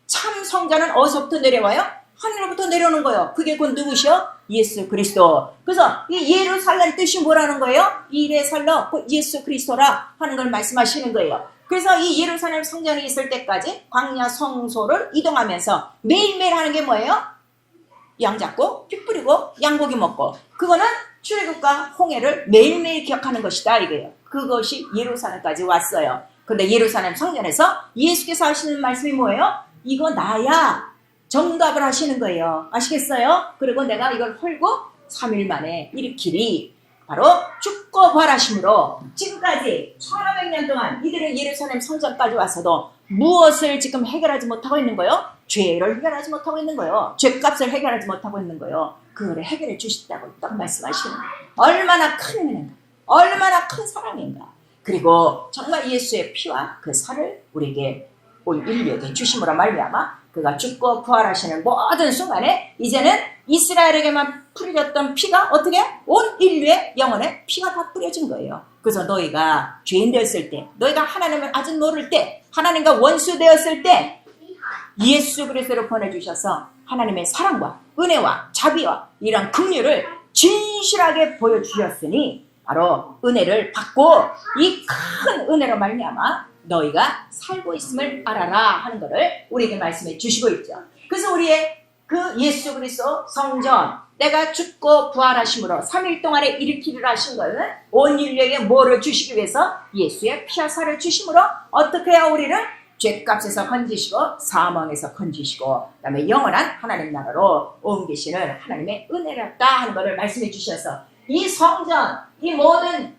참 성전은 어디서부터 내려와요? 하늘로부터 내려오는 거예요. 그게 곧 누구시요? 예수 그리스도. 그래서 이 예루살렘 뜻이 뭐라는 거예요? 이레 살러 곧 예수 그리스도라 하는 걸 말씀하시는 거예요. 그래서 이 예루살렘 성전이 있을 때까지 광야 성소를 이동하면서 매일매일 하는 게 뭐예요? 양 잡고 피 뿌리고 양고기 먹고 그거는 출애굽과 홍해를 매일매일 기억하는 것이다 이거예요. 그것이 예루살렘까지 왔어요. 그런데 예루살렘 성전에서 예수께서 하시는 말씀이 뭐예요? 이거 나야. 정답을 하시는 거예요. 아시겠어요? 그리고 내가 이걸 헐고 3일 만에 일으키리. 바로 죽고 부활하심으로 지금까지 1500년 동안 이들은 예루살렘 성전까지 와서도 무엇을 지금 해결하지 못하고 있는 거예요? 죄를 해결하지 못하고 있는 거예요. 죄값을 해결하지 못하고 있는 거예요. 그거를 해결해 주시다고 딱 말씀하시는 거예요. 얼마나 큰 은혜인가. 얼마나 큰 사랑인가. 그리고 정말 예수의 피와 그 살을 우리에게 온 인류에게 주심으로 말미암아 그가 죽고 부활하시는 모든 순간에 이제는 이스라엘에게만 뿌려졌던 피가 어떻게? 온 인류의 영혼에 피가 다 뿌려진 거예요. 그래서 너희가 죄인 되었을 때, 너희가 하나님을 아직 모를 때, 하나님과 원수 되었을 때 예수 그리스도를 보내주셔서 하나님의 사랑과 은혜와 자비와 이런 긍휼을 진실하게 보여주셨으니 바로 은혜를 받고 이 큰 은혜로 말미암아 너희가 살고 있음을 알아라 하는 것을 우리에게 말씀해 주시고 있죠. 그래서 우리의 그 예수 그리스도 성전 내가 죽고 부활하심으로 3일 동안에 일으키리라 하신 것은 온 인류에게 뭐를 주시기 위해서 예수의 피와 살을 주심으로 어떻게 해야 우리를 죄값에서 건지시고 사망에서 건지시고 그 다음에 영원한 하나님 나라로 옮기시는 하나님의 은혜였다 하는 것을 말씀해 주셔서 이 성전 이 모든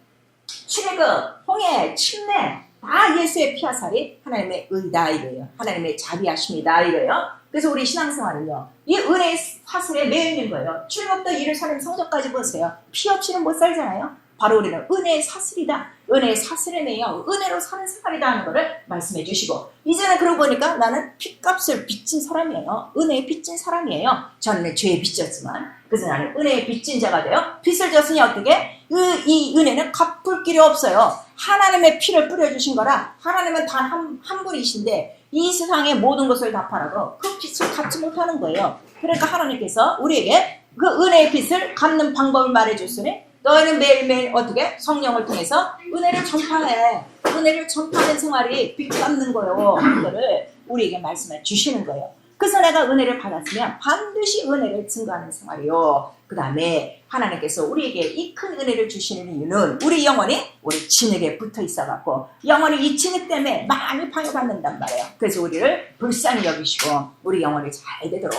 출애굽 홍해 침례 다 예수의 피와 살이 하나님의 의다 이거예요. 하나님의 자비하심이다 이거예요. 그래서 우리 신앙생활은요. 이 은혜의 사슬에 매여 있는 거예요. 출애굽부터 예루살렘 성전까지 보세요. 피 없이는 못 살잖아요. 바로 우리는 은혜의 사슬이다. 은혜의 사슬에 매여 은혜로 사는 생활이다 하는 것을 말씀해 주시고 이제는 그러고 보니까 나는 핏값을 빚진 사람이에요. 은혜에 빚진 사람이에요. 저는 죄에 빚졌지만 그래서 나는 은혜에 빚진 자가 돼요. 빚을 졌으니 어떻게? 이 은혜는 갚을 길이 없어요. 하나님의 피를 뿌려주신 거라 하나님은 단 한 분이신데 이 세상의 모든 것을 다 팔아도 그 빚을 갚지 못하는 거예요. 그러니까 하나님께서 우리에게 그 은혜의 빚을 갚는 방법을 말해줬으니 너희는 매일매일 어떻게? 성령을 통해서 은혜를 전파해. 은혜를 전파하는 생활이 빚 갚는 거예요. 그거를 우리에게 말씀해 주시는 거예요. 그래서 내가 은혜를 받았으면 반드시 은혜를 증거하는 생활이요. 그 다음에 하나님께서 우리에게 이 큰 은혜를 주시는 이유는 우리 영혼이 우리 진흙에 붙어 있어갖고 영혼이 이 진흙 때문에 많이 방해받는단 말이에요. 그래서 우리를 불쌍히 여기시고 우리 영혼이 잘 되도록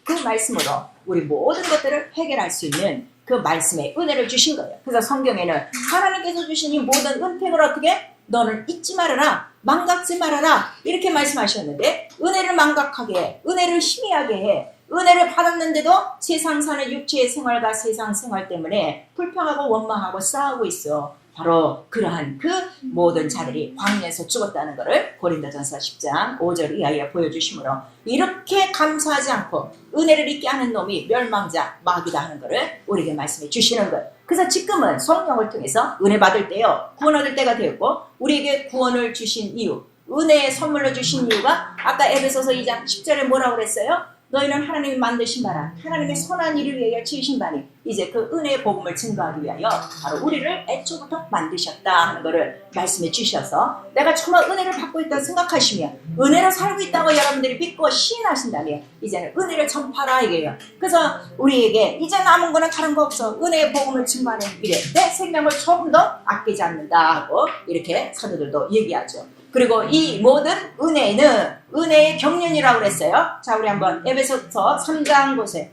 그 말씀으로 우리 모든 것들을 해결할 수 있는 그 말씀의 은혜를 주신 거예요. 그래서 성경에는 하나님께서 주신 이 모든 은택을 어떻게? 너는 잊지 말아라. 망각지 말아라. 이렇게 말씀하셨는데 은혜를 망각하게 해. 은혜를 희미하게 해. 은혜를 받았는데도 세상 사는 육체의 생활과 세상 생활 때문에 불평하고 원망하고 싸우고 있어. 바로 그러한 그 모든 자들이 광야에서 죽었다는 것을 고린도전서 10장 5절 이하에 보여주심으로 이렇게 감사하지 않고 은혜를 잊게 하는 놈이 멸망자 마귀다 하는 것을 우리에게 말씀해 주시는 거예요. 그래서 지금은 성령을 통해서 은혜 받을 때요 구원 얻을 때가 되었고 우리에게 구원을 주신 이유 은혜의 선물로 주신 이유가 아까 에베소서 2장 10절에 뭐라고 그랬어요? 너희는 하나님이 만드신 바라 하나님의 선한 일을 위하여 지으신 바니 이제 그 은혜의 복음을 증거하기 위하여 바로 우리를 애초부터 만드셨다 하는 것을 말씀해 주셔서 내가 정말 은혜를 받고 있다고 생각하시면 은혜로 살고 있다고 여러분들이 믿고 시인하신다면 이제는 은혜를 전파라 이게요. 그래서 우리에게 이제 남은 거는 다른 거 없어. 은혜의 복음을 증거하는 일에 내 생명을 조금 더 아끼지 않는다 하고 이렇게 사도들도 얘기하죠. 그리고 이 모든 은혜는 은혜의 경륜이라고 그랬어요. 자, 우리 한번 에베소서 3장 보세요.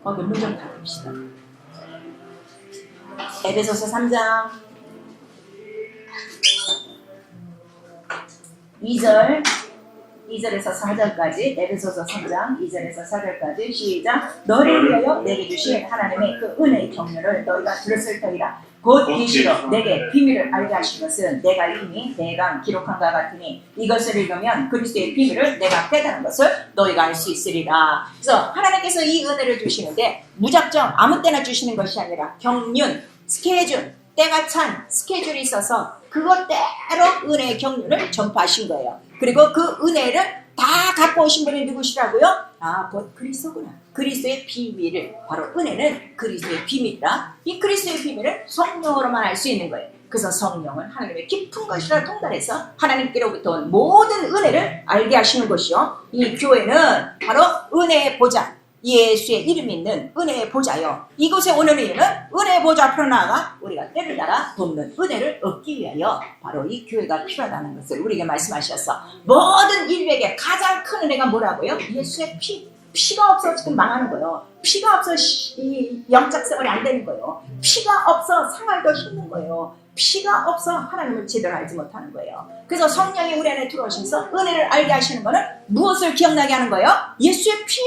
거기 문 좀 닫읍시다. 에베소서 3장 2절에서 4절까지 에베소서 3장 2절에서 4절까지 시작. 너를 위하여 내게 주신 하나님의 그 은혜의 경륜을 너희가 들었을 터이라. 곧 계시로 내게 비밀을 알게 하신 것은 내가 이미 내가 기록한 것 같으니 이것을 읽으면 그리스도의 비밀을 내가 깨달은 것을 너희가 알 수 있으리라. 그래서 하나님께서 이 은혜를 주시는데 무작정 아무 때나 주시는 것이 아니라 경륜, 스케줄, 때가 찬 스케줄이 있어서 그것대로 은혜의 경륜을 전파하신 거예요. 그리고 그 은혜를 다 갖고 오신 분이 누구시라고요? 곧 그리스도구나. 그리스도의 비밀을, 바로 은혜는 그리스도의 비밀이다. 이 그리스도의 비밀을 성령으로만 알 수 있는 거예요. 그래서 성령은 하나님의 깊은 것이라 통달해서 하나님께로부터 온 모든 은혜를 알게 하시는 것이요. 이 교회는 바로 은혜의 보좌, 예수의 이름이 있는 은혜의 보좌요. 이곳에 오는 이유는 은혜의 보좌 앞으로 나아가 우리가 때를 따라 돕는 은혜를 얻기 위하여 바로 이 교회가 필요하다는 것을 우리에게 말씀하셔서 모든 인류에게 가장 큰 은혜가 뭐라고요? 예수의 피. 피가 없어 지금 망하는 거예요. 피가 없어 이 영적 생활이 안 되는 거예요. 피가 없어 생활도 힘든 거예요. 피가 없어 하나님을 제대로 알지 못하는 거예요. 그래서 성령이 우리 안에 들어오셔서 은혜를 알게 하시는 거는 무엇을 기억나게 하는 거예요? 예수의 피.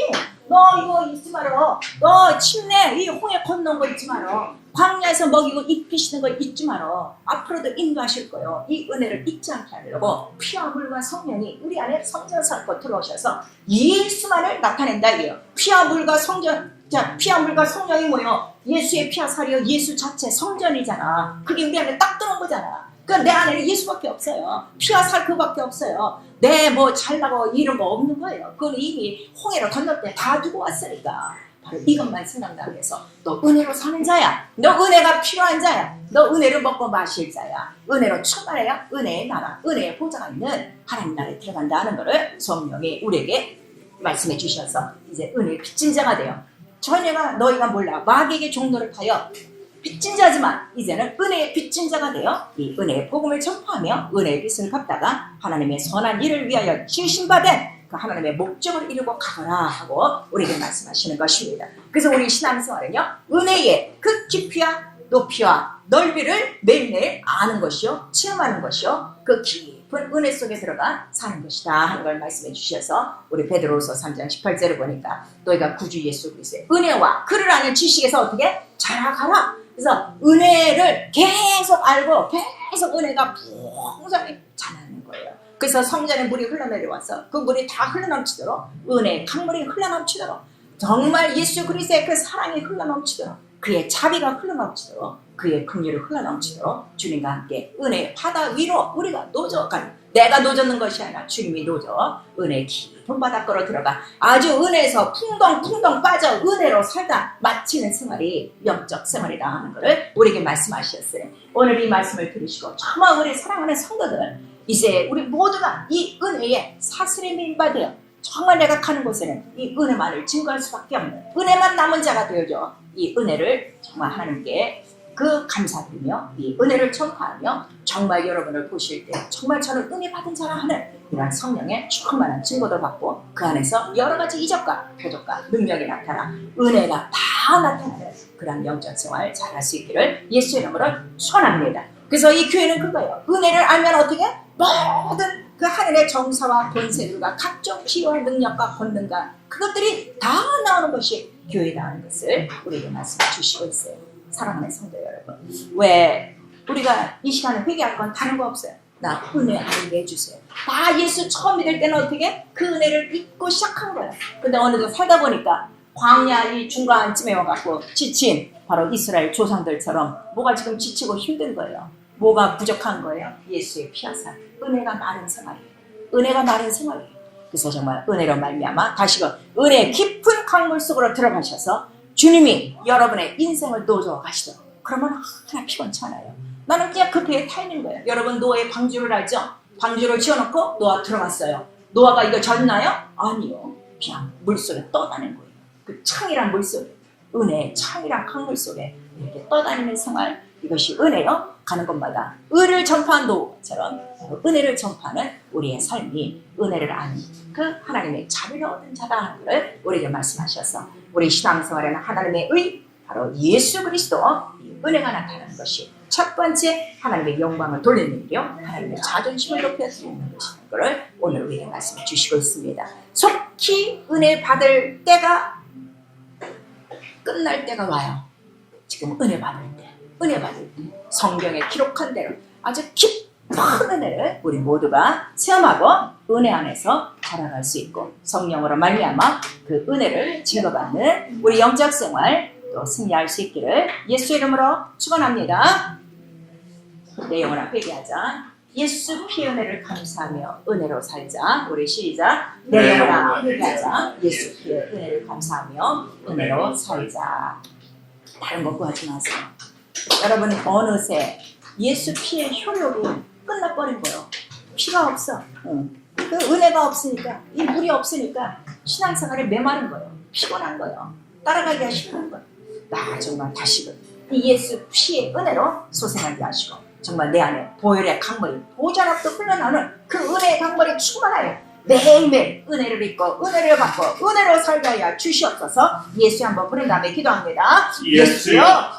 너 이거 잊지 마라. 너 침례 이 홍해 건너온 거 잊지 마라. 광야에서 먹이고 입히시는 거 잊지 마라. 앞으로도 인도하실 거예요. 이 은혜를 잊지 않게 하려고 피와 물과 성령이 우리 안에 성전 삼고 들어오셔서 예수만을 나타낸다 이게요. 피와 물과 성전, 자, 피와 물과 성령이 뭐예요? 예수의 피와 살이요. 예수 자체 성전이잖아. 그게 우리 안에 딱 들어온 거잖아. 그러니까 내 안에는 예수밖에 없어요. 피와 살 그밖에 없어요. 내 뭐 잘나고 이런 거 없는 거예요. 그건 이미 홍해로 건널 때 다 두고 왔으니까. 바로 이것만 생각나게 해서 너 은혜로 사는 자야. 너 은혜가 필요한 자야. 너 은혜를 먹고 마실 자야. 은혜로 충만해야 은혜의 나라, 은혜의 보좌가 있는 하나님 나라에 들어간다 하는 것을 성령이 우리에게 말씀해 주셔서 이제 은혜의 빚진 자가 돼요. 전에가 너희가 몰라 마귀에게 종노를 하여 빚진 자지만 이제는 은혜의 빚진 자가 되어 이 은혜의 복음을 전파하며 은혜의 빚을 갚다가 하나님의 선한 일을 위하여 지으신 바 된 그 하나님의 목적을 이루고 가거라 하고 우리에게 말씀하시는 것입니다. 그래서 우리 신앙생활은요, 은혜의 그 깊이와 높이와 넓이를 매일매일 아는 것이요, 체험하는 것이요, 그 깊은 은혜 속에 들어가 사는 것이다 하는 걸 말씀해 주셔서 우리 베드로후서 3장 18절을 보니까 너희가 구주 예수 그리스도의 은혜와 그를 아는 지식에서 어떻게 자라가라. 그래서 은혜를 계속 알고 계속 은혜가 풍성히 자라는 거예요. 그래서 성전에 물이 흘러내려와서 그 물이 다 흘러넘치도록 은혜의 강물이 흘러넘치도록 정말 예수 그리스도의 그 사랑이 흘러넘치도록 그의 자비가 흘러넘치도록 그의 긍휼이 흘러넘치도록 주님과 함께 은혜의 바다 위로 우리가 노져가는, 내가 노젓는 것이 아니라 주님이 노져 은혜의 깊은 바닷가로 들어가 아주 은혜에서 풍덩풍덩 빠져 은혜로 살다 마치는 생활이 영적 생활이라 하는 것을 우리에게 말씀하셨어요. 오늘 이 말씀을 들으시고 정말 우리 사랑하는 성도들, 이제 우리 모두가 이 은혜에 사슬에 매인바되어 정말 내가 가는 곳에는 이 은혜만을 증거할 수밖에 없는 은혜만 남은 자가 되어줘 이 은혜를 정말 하나님께 그 감사드리며 이 은혜를 전파하며 정말 여러분을 보실 때 정말 저는 은혜 받은 자라 하는 이런 성령의 충만한 증거도 받고 그 안에서 여러 가지 이적과 표적과 능력이 나타나 은혜가 다 나타나는 그런 영적 생활 잘할 수 있기를 예수의 이름으로 소원합니다. 그래서 이 교회는 그거예요. 은혜를 알면 어떻게? 모든 그 하늘의 정사와 권세들과 각종 기와 능력과 권능과 그것들이 다 나오는 것이 교회다 하는 것을 우리에게 말씀해 주시고 있어요. 사랑하는 성도 여러분, 왜 우리가 이 시간에 회개할 건 다른 거 없어요. 나 은혜 알게 해주세요. 다 예수 처음 믿을 때는 어떻게? 그 은혜를 믿고 시작한 거예요. 근데 어느덧 살다 보니까 광야 이 중간쯤에 와갖고 지친 바로 이스라엘 조상들처럼 뭐가 지금 지치고 힘든 거예요. 뭐가 부족한 거예요? 예수의 피와 살, 은혜가 많은 생활이에요. 은혜가 많은 생활이에요. 그래서 정말 은혜로 말미암아 다시금 은혜 깊은 강물 속으로 들어가셔서 주님이 여러분의 인생을 도우셔 가시도록. 그러면 하나 피곤찮아요. 나는 그냥 그 배에 타 있는 거예요. 여러분 노아의 방주를 알죠? 방주를 지어놓고 노아 들어갔어요. 노아가 이거 졌나요? 아니요. 그냥 물속에 떠다니는 거예요. 그 창이란 물속에, 은혜의 창이란 강물 속에 이렇게 떠다니는 생활, 이것이 은혜요. 가는 곳마다 의를 전파한 노처럼 은혜를 전파하는 우리의 삶이 은혜를 아는 그 하나님의 자비를 얻은 자다 하는 것을 우리에게 말씀하셔서 우리 신앙생활에는 하나님의 의, 바로 예수 그리스도 이 은혜가 나타나는 것이 첫 번째 하나님의 영광을 돌리는 일이요, 하나님의 자존심을 높여드리는 것이라는 것을 오늘 우리에게 말씀해 주시고 있습니다. 속히 은혜 받을 때가 끝날 때가 와요. 지금 은혜 받을 때, 성경에 기록한 대로 아주 깊은 은혜를 우리 모두가 체험하고 은혜 안에서 자라갈 수 있고 성령으로 말미암아 그 은혜를 증거받는 우리 영적 생활 또 승리할 수 있기를 예수 이름으로 축원합니다. 내용을 회개하자. 예수 피 은혜를 감사하며 은혜로 살자. 우리 시작. 내용을 회개하자. 예수 피 은혜를 감사하며 은혜로 살자. 다른 거 구하지 마세요. 여러분 어느새 예수 피의 효력이 끝나버린 거예요. 피가 없어. 그 은혜가 없으니까, 이 물이 없으니까 신앙생활에 메마른 거예요. 피곤한 거예요. 따라가기가 힘든 거예요. 나 정말 다시금 이 예수 피의 은혜로 소생하게 하시고 정말 내 안에 보혈의 강물이 보좌롭도 흘러나오는 그 은혜의 강물이 충만하여 매일매일 은혜를 입고 은혜를 받고 은혜로 살게 하여 주시옵소서. 예수 한번 부른 다음에 기도합니다. 예수여